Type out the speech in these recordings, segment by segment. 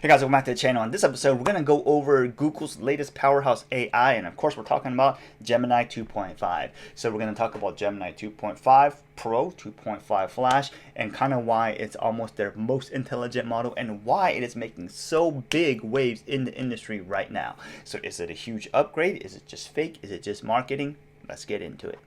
Hey guys, welcome back to the channel. On this episode, we're going to go over Google's latest powerhouse AI, and of course, we're talking about Gemini 2.5. So we're going to talk about Gemini 2.5 Pro, 2.5 Flash, and kind of why it's almost their most intelligent model and why it is making so big waves in the industry right now. So is it a huge upgrade? Is it just fake? Is it just marketing? Let's get into it.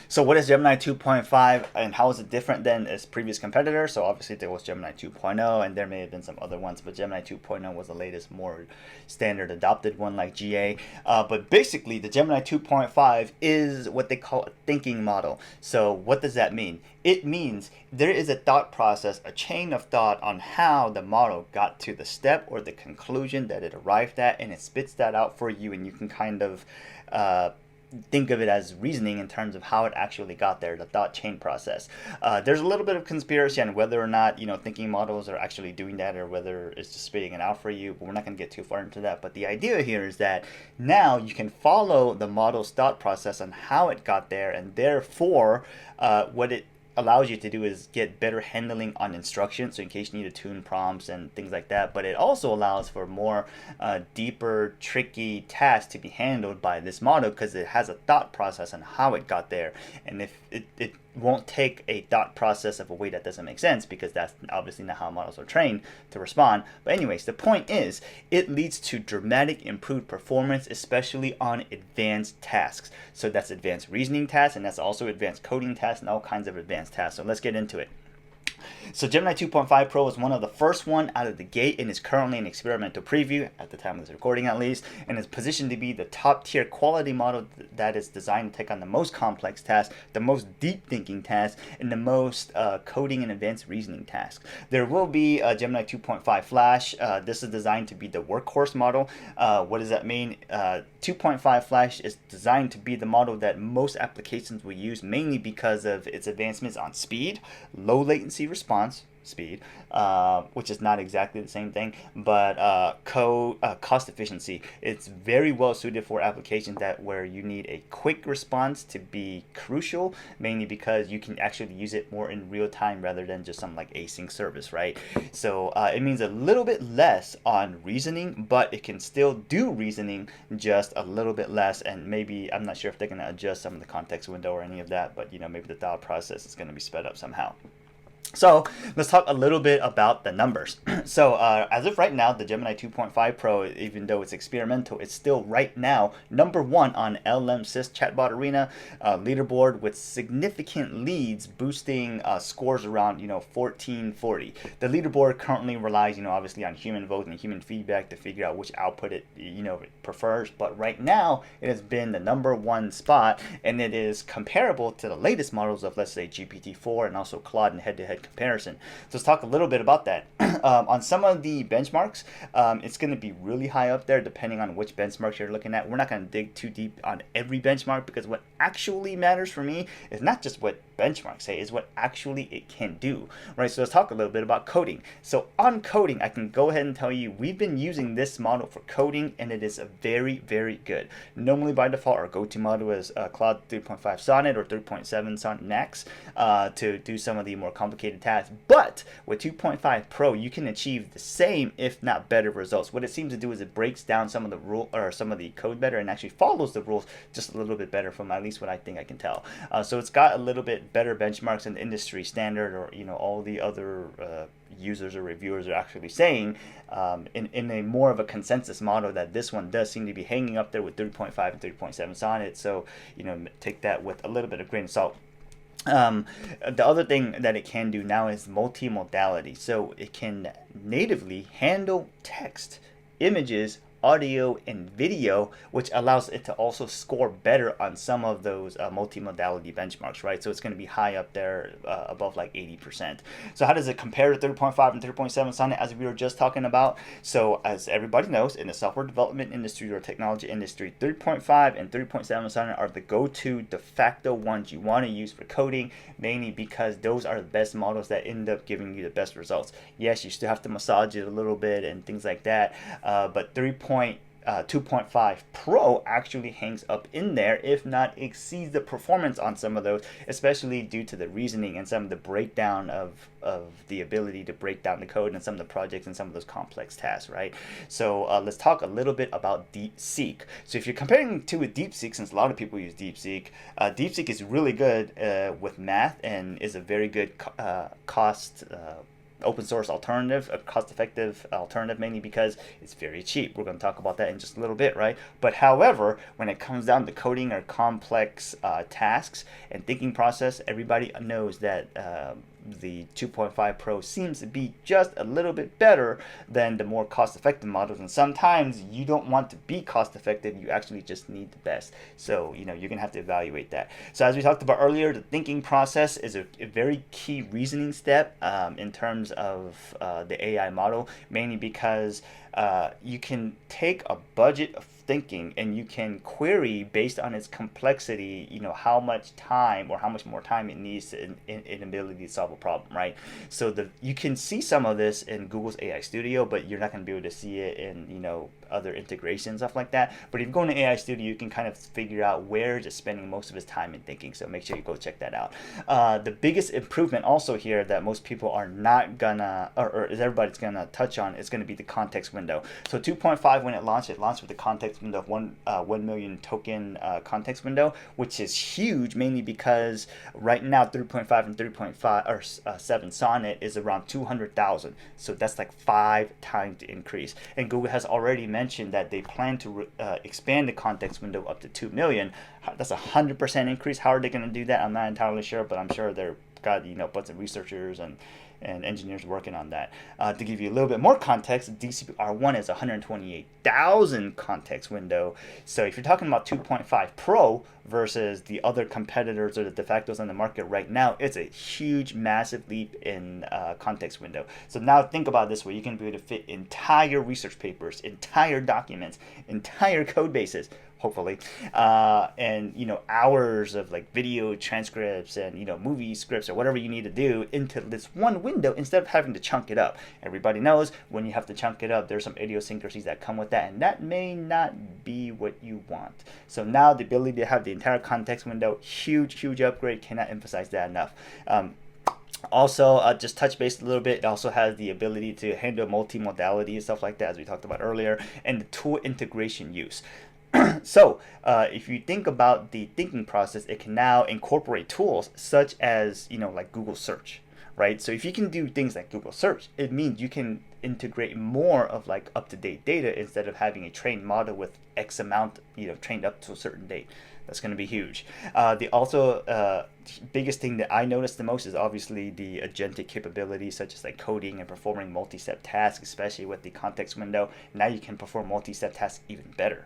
So what is Gemini 2.5 and how is it different than its previous competitor? So obviously there was Gemini 2.0 and there may have been some other ones, but Gemini 2.0 was the latest, more standard adopted one like GA. But basically the Gemini 2.5 is what they call a thinking model. So what does that mean? It means there is a thought process, a chain of thought on how the model got to the step or the conclusion that it arrived at, and it spits that out for you, and you can kind of think of it as reasoning in terms of how it actually got there, the thought chain process. There's a little bit of conspiracy on whether or not thinking models are actually doing that or whether it's just spitting it out for you, but we're not going to get too far into that. But the idea here is that now you can follow the model's thought process on how it got there, and therefore what it allows you to do is get better handling on instructions, so in case you need to tune prompts and things like that. But it also allows for more deeper, tricky tasks to be handled by this model because it has a thought process on how it got there. And if it won't take a thought process of a way that doesn't make sense, because that's obviously not how models are trained to respond. But anyways, the point is it leads to dramatic improved performance, especially on advanced tasks. So that's advanced reasoning tasks, and that's also advanced coding tasks and all kinds of advanced tasks. So let's get into it. So Gemini 2.5 Pro is one of the first one out of the gate and is currently in experimental preview at the time of this recording at least, and is positioned to be the top tier quality model that is designed to take on the most complex tasks, the most deep thinking tasks, and the most coding and advanced reasoning tasks. There will be a Gemini 2.5 Flash. This is designed to be the workhorse model. What does that mean? 2.5 Flash is designed to be the model that most applications will use, mainly because of its advancements on speed, low latency response speed, which is not exactly the same thing, but cost efficiency. It's very well suited for applications where you need a quick response to be crucial, mainly because you can actually use it more in real time rather than just some like async service, right? So it means a little bit less on reasoning, but it can still do reasoning just a little bit less. And maybe, I'm not sure if they're going to adjust some of the context window or any of that, but maybe the thought process is going to be sped up somehow. So let's talk a little bit about the numbers. So as of right now, the Gemini 2.5 Pro, even though it's experimental, it's still right now #1 on LM Sys Chatbot Arena leaderboard, with significant leads boosting scores around 1440. The leaderboard currently relies obviously on human vote and human feedback to figure out which output it it prefers. But right now it has been the #1 spot, and it is comparable to the latest models of, let's say, GPT-4 and also Claude in head-to-head comparison. So let's talk a little bit about that. On some of the benchmarks, it's going to be really high up there depending on which benchmarks you're looking at. We're not going to dig too deep on every benchmark, because what actually matters for me is not just what benchmarks say, is what actually it can do, right? So let's talk a little bit about coding. So on coding, I can go ahead and tell you we've been using this model for coding, and it is a very, very good. Normally by default, our go-to model is Claude 3.5 Sonnet or 3.7 Sonnet Next to do some of the more complicated tasks. But with 2.5 Pro, you can achieve the same, if not better, results. What it seems to do is it breaks down some of the rule or some of the code better, and actually follows the rules just a little bit better, from at least what I think I can tell. So it's got a little bit better benchmarks than industry standard, or all the other users or reviewers are actually saying, in a more of a consensus model, that this one does seem to be hanging up there with 3.5 and 3.7 Sonnet. So take that with a little bit of grain of salt. The other thing that it can do now is multimodality. So it can natively handle text, images, audio, and video, which allows it to also score better on some of those multimodality benchmarks, right? So it's going to be high up there, above like 80%. So how does it compare to 3.5 and 3.7 Sonnet, as we were just talking about? So as everybody knows, in the software development industry or technology industry, 3.5 and 3.7 Sonnet are the go-to de facto ones you want to use for coding, mainly because those are the best models that end up giving you the best results. Yes, you still have to massage it a little bit and things like that, but 3.5 2.5 Pro actually hangs up in there, if not exceeds the performance on some of those, especially due to the reasoning and some of the breakdown of the ability to break down the code and some of the projects and some of those complex tasks, right? So let's talk a little bit about DeepSeek. So if you're comparing to with DeepSeek, since a lot of people use DeepSeek, DeepSeek is really good with math and is a very good cost open source alternative, a cost-effective alternative, mainly because it's very cheap. We're going to talk about that in just a little bit, right? But however, when it comes down to coding or complex tasks and thinking process, everybody knows that the 2.5 Pro seems to be just a little bit better than the more cost-effective models. And sometimes you don't want to be cost-effective, you actually just need the best. So, you're going to have to evaluate that. So as we talked about earlier, the thinking process is a very key reasoning step in terms of the AI model, mainly because you can take a budget of thinking and you can query based on its complexity, how much time or how much more time it needs in ability to solve a problem, right? So you can see some of this in Google's AI Studio, but you're not going to be able to see it in other integrations, stuff like that. But if you go into AI Studio, you can kind of figure out where it's spending most of his time in thinking. So make sure you go check that out. The biggest improvement also here that most people are not gonna, or is everybody's gonna touch on, is gonna be the context window. So 2.5, when it launched with the context window of 1 million token context window, which is huge, mainly because right now 3.5 and 3.5 or 7 Sonnet is around 200,000. So that's like 5 times the increase. And Google has already mentioned that they plan to expand the context window up to 2 million. That's a 100% increase. How are they going to do that? I'm not entirely sure, but I'm sure they're got bunch of researchers and engineers working on that. To give you a little bit more context, DCP-R1 is 128,000 context window. So if you're talking about 2.5 Pro versus the other competitors or the de factos on the market right now, it's a huge, massive leap in context window. So now think about it this way. You can be able to fit entire research papers, entire documents, entire code bases, hopefully, and hours of like video transcripts and movie scripts or whatever you need to do into this one window instead of having to chunk it up. Everybody knows when you have to chunk it up, there's some idiosyncrasies that come with that, and that may not be what you want. So now the ability to have the entire context window, huge upgrade. Cannot emphasize that enough. Also, just touch base a little bit, it also has the ability to handle multimodality and stuff like that, as we talked about earlier, and the tool integration use. So if you think about the thinking process, it can now incorporate tools such as like Google search, right? So if you can do things like Google search, it means you can integrate more of like up-to-date data instead of having a trained model with X amount trained up to a certain date. That's going to be huge. The biggest thing that I noticed the most is obviously the agentic capabilities, such as like coding and performing multi-step tasks, especially with the context window. Now you can perform multi-step tasks even better.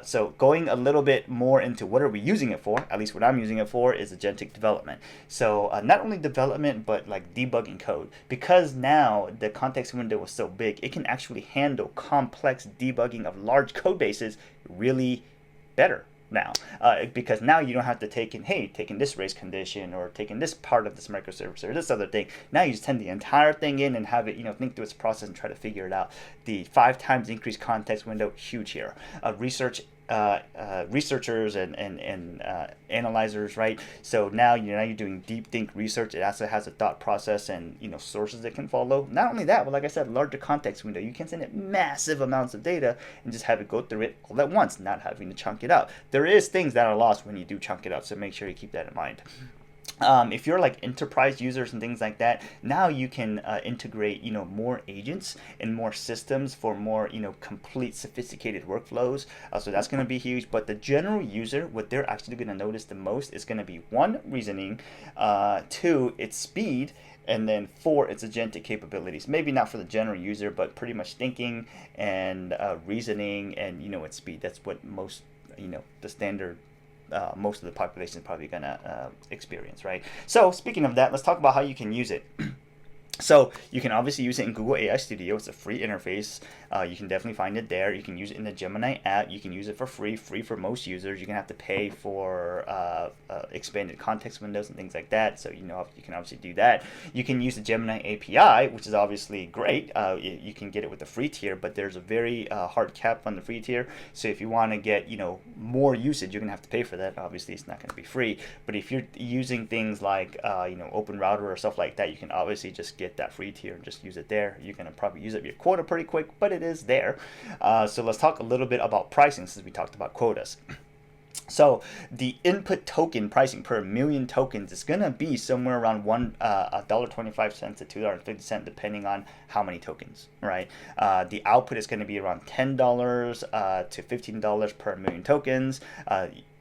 So going a little bit more into what are we using it for, at least what I'm using it for, is agentic development. So not only development, but like debugging code. Because now the context window is so big, it can actually handle complex debugging of large code bases really better now, because now you don't have to taking this race condition or taking this part of this microservice or this other thing. Now you just send the entire thing in and have it think through its process and try to figure it out. The 5 times increased context window, huge here. Researchers and analyzers, right? So now you're doing deep think research. It also has a thought process and sources it can follow. Not only that, but like I said, larger context window. You can send it massive amounts of data and just have it go through it all at once, not having to chunk it up. There is things that are lost when you do chunk it up, so make sure you keep that in mind. If you're like enterprise users and things like that, now you can integrate more agents and more systems for more complete sophisticated workflows. So that's going to be huge. But the general user, what they're actually going to notice the most is going to be 1, reasoning, 2, its speed, and then 4, its agentic capabilities. Maybe not for the general user, but pretty much thinking and reasoning and its speed. That's what most the standard most of the population is probably going to experience, right? So speaking of that, let's talk about how you can use it. So you can obviously use it in Google AI Studio. It's a free interface. You can definitely find it there. You can use it in the Gemini app. You can use it for free for most users. You can have to pay for expanded context windows and things like that. So you can obviously do that. You can use the Gemini API, which is obviously great. You can get it with the free tier, but there's a very hard cap on the free tier. So if you want to get more usage, you're gonna have to pay for that. Obviously, it's not gonna be free. But if you're using things like Open Router or stuff like that, you can obviously just get that free tier and just use it there. You're gonna probably use up your quota pretty quick, but it is there. So let's talk a little bit about pricing since we talked about quotas. So the input token pricing per million tokens is gonna be somewhere around $1.25 to $2.50 depending on how many tokens, right? The output is gonna be around $10 to $15 per million tokens.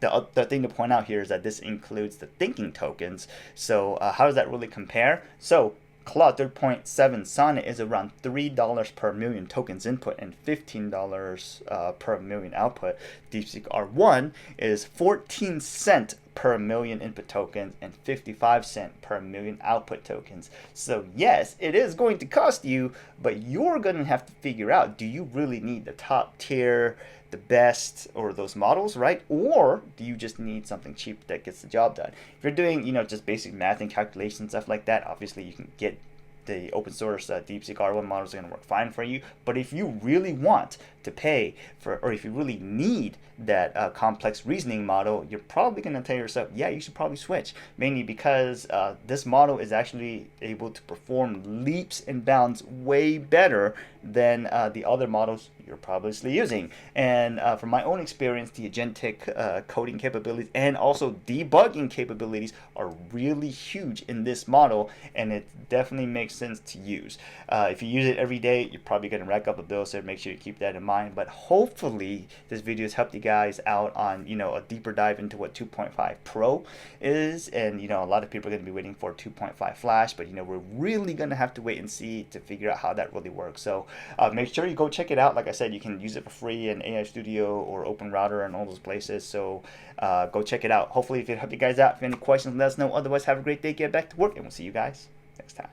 The thing to point out here is that this includes the thinking tokens. So how does that really compare? So Claude 3.7 Sonnet is around $3 per million tokens input and $15 per million output. DeepSeek R1 is 14 cents per million input tokens and 55 cents per million output tokens. So yes, it is going to cost you, but you're going to have to figure out, do you really need the top tier, the best, or those models, right? Or do you just need something cheap that gets the job done? If you're doing, just basic math and calculation stuff like that, obviously you can get the open source DeepSeek R1 models are going to work fine for you. But if you really want to pay for, or if you really need that complex reasoning model, you're probably going to tell yourself, yeah, you should probably switch. Mainly because this model is actually able to perform leaps and bounds way better than the other models you're probably using. And from my own experience, the agentic coding capabilities and also debugging capabilities are really huge in this model, and it definitely makes sense to use. If you use it every day, you're probably going to rack up a bill, so make sure you keep that in mind. But hopefully this video has helped you guys out on a deeper dive into what 2.5 Pro is, and a lot of people are going to be waiting for 2.5 Flash, but we're really going to have to wait and see to figure out how that really works. So make sure you go check it out. Like I said, you can use it for free in AI Studio or Open Router and all those places. So go check it out. Hopefully if it helped you guys out. If you have any questions, let us know. Otherwise, have a great day, get back to work, and we'll see you guys next time.